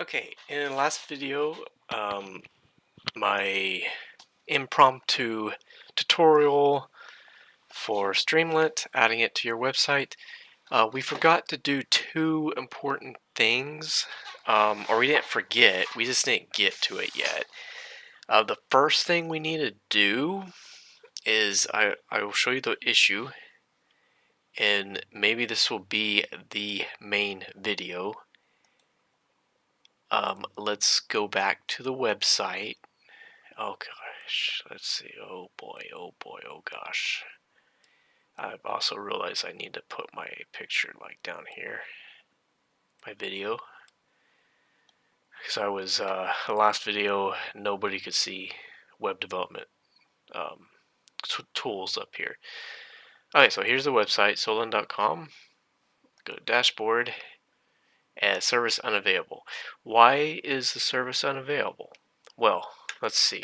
Okay, in the last video, my impromptu tutorial for Streamlit, adding it to your website, we forgot to do two important things, or we didn't forget, we just didn't get to it yet. The first thing we need to do is, I will show you the issue, and maybe this will be the main video. Let's go back to the website. Oh gosh, let's see. Oh boy, oh boy, oh gosh. I've also realized I need to put my picture like down here, my video. Because I was, the last video, nobody could see web development tools up here. Okay, so here's the website, seolynn.com. Go to dashboard, and service unavailable. Why is the service unavailable? Well, let's see.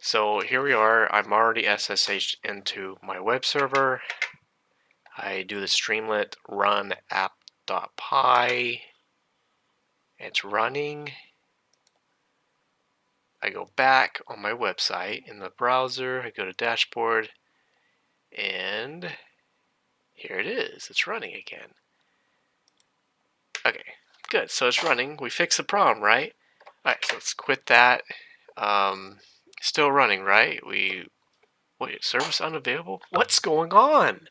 So here we are. I'm already SSH'd into my web server. I do the Streamlit run app.py. It's running. I go back on my website in the browser. I go to dashboard, and here it is. It's running again. Okay, good. So it's running. We fixed the problem, right? All right. So let's quit that. Still running, right? Wait, service unavailable? What's going on?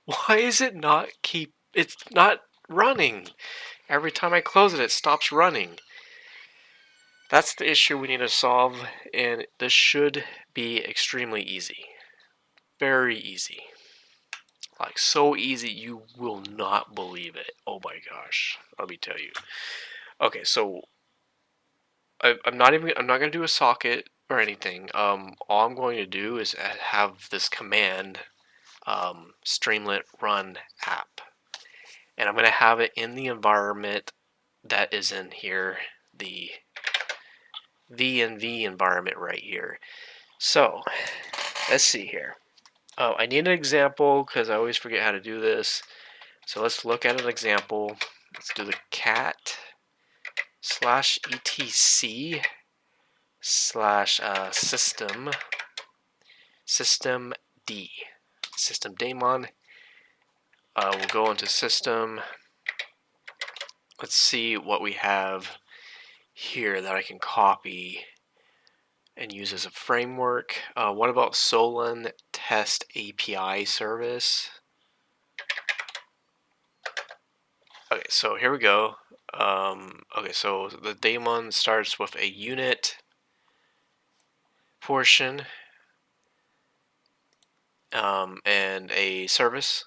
Why is it not it's not running? Every time I close it, it stops running. That's the issue we need to solve, and this should be extremely easy. Very easy. Like, so easy you will not believe it. Oh my gosh. Let me tell you. Okay, so I'm not gonna do a socket or anything. All I'm going to do is have this command, Streamlit run app. And I'm going to have it in the environment that is in here, the venv environment right here. So let's see here. Oh, I need an example because I always forget how to do this. So let's look at an example. Let's do the cat /etc /system Daemon. We'll go into system. Let's see what we have here that I can copy and use as a framework. What about seolynn test API service? Okay, so here we go. Okay, so the Daemon starts with a unit portion and a service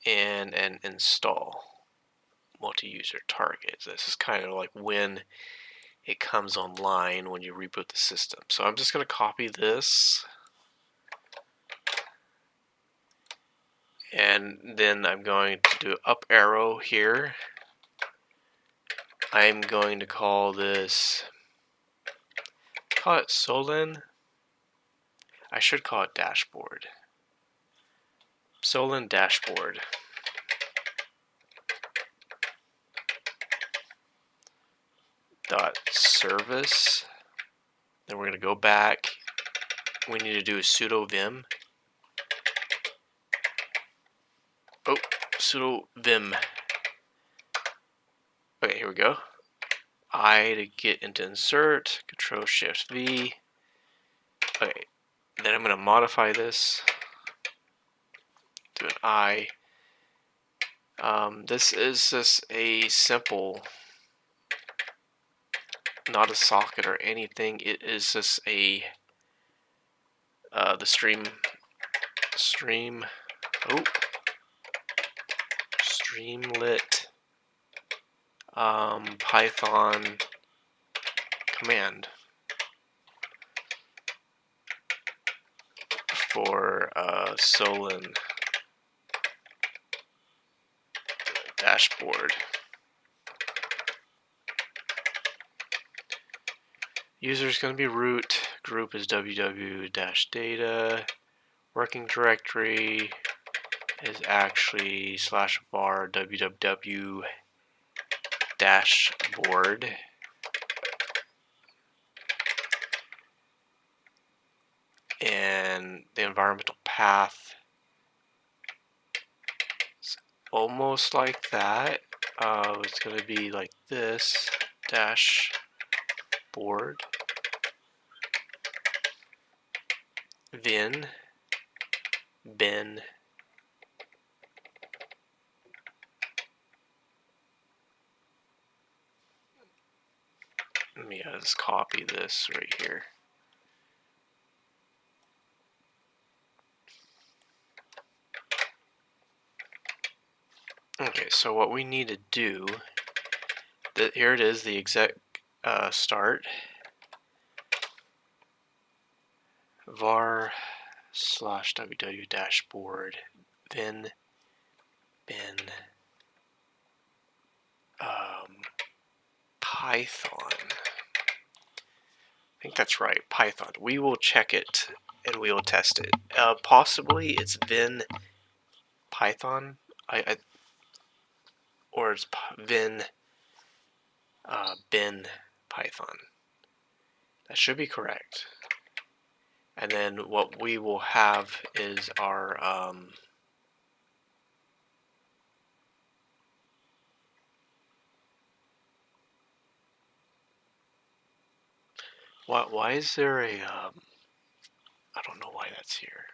and an install multi-user.target. This is kind of like when it comes online when you reboot the system. So I'm just going to copy this, and then I'm going to do up arrow here. I'm going to call it seolynn. I should call it dashboard. Seolynn dashboard. .service. Then we're going to go back. We need to do a sudo vim. Oh, sudo vim. Okay, here we go. I to get into insert, Control Shift V. Okay, then I'm going to modify this to an I. This is just a simple, not a socket or anything. It is just the Streamlit Python command for seolynn dashboard. User is going to be root. Group is www-data. Working directory is actually /var www dashboard and the environmental path is almost like that. It's going to be like this, dashboard, bin, let me just copy this right here. Okay, so what we need to do, here it is, the ExecStart var /ww dashboard bin Python. I think that's right, Python. We will check it and we will test it. Possibly it's bin Python, or it's bin Python. That should be correct. And then what we will have is our why is there a I don't know why that's here.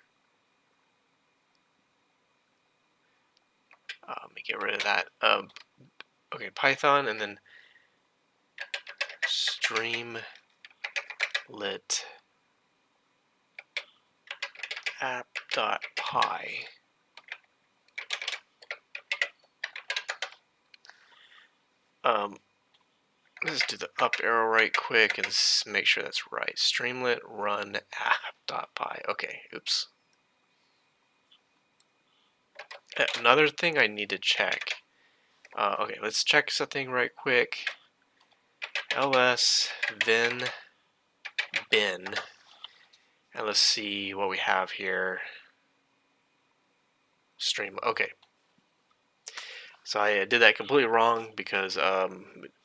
Let me get rid of that. Okay, Python, and then Streamlit app.py. Let's do the up arrow right quick and make sure that's right. Streamlit run app.py. Okay, oops. Another thing I need to check. Okay, let's check something right quick. ls bin, and let's see what we have here. Stream. Okay. So I did that completely wrong because we're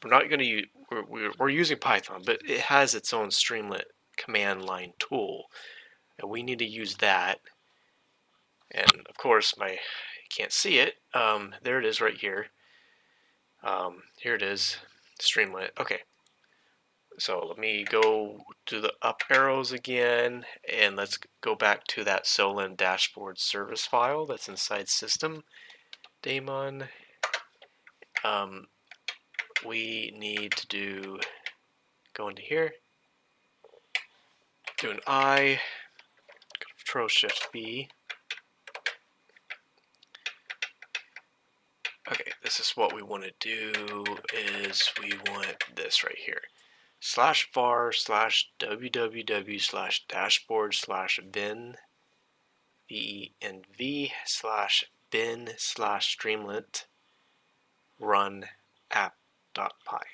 not going to use. We're using Python, but it has its own Streamlit command line tool, and we need to use that. And of course, you can't see it. There it is right here. Here it is, Streamlit. Okay. So let me go to the up arrows again, and let's go back to that seolynn dashboard service file that's inside system Daemon. We need to go into here, do an I, Control Shift B. Okay, this is what we want to do. Is we want this right here. /var /www /dashboard /bin venv /bin /streamlit run app.py.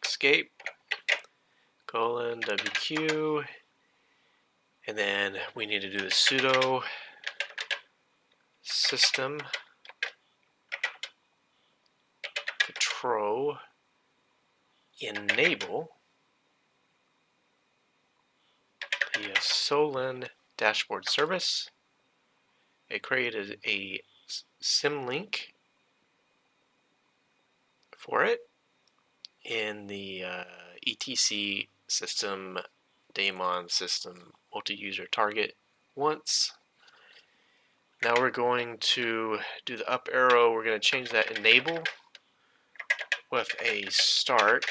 Escape, $wq, and then we need to do the sudo systemctl enable the seolynn dashboard service. It created a symlink for it in the etc system Daemon system multi-user.target once. Now we're going to do the up arrow. We're going to change that enable with a start.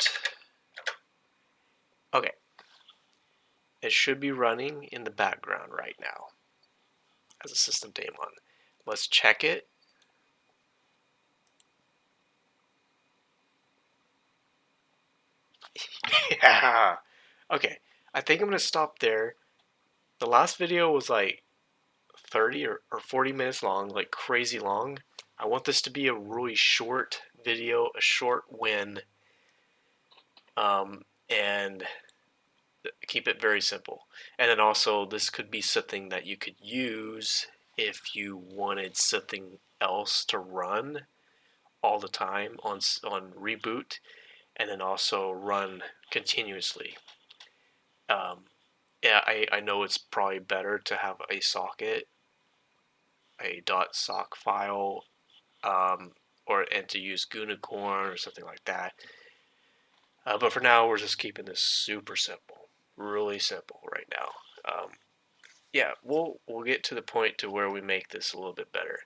Okay. It should be running in the background right now as a system Daemon. Let's check it. Yeah. Okay. I think I'm going to stop there. The last video was like 30 or 40 minutes long, like crazy long. I want this to be a really short video, a short win, and keep it very simple. And then also, this could be something that you could use if you wanted something else to run all the time on reboot, and then also run continuously. Yeah, I know it's probably better to have a socket, a .sock file, and to use Gunicorn or something like that. But for now, we're just keeping this super simple, really simple right now. Yeah, we'll get to the point to where we make this a little bit better.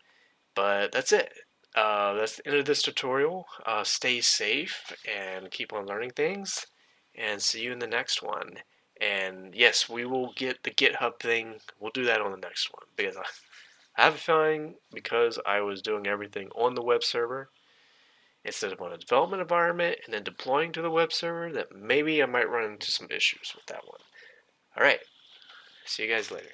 But that's it. That's the end of this tutorial. Stay safe and keep on learning things. And see you in the next one. And yes, we will get the GitHub thing. We'll do that on the next one. Because I have a feeling, because I was doing everything on the web server instead of on a development environment and then deploying to the web server, that maybe I might run into some issues with that one. All right. See you guys later.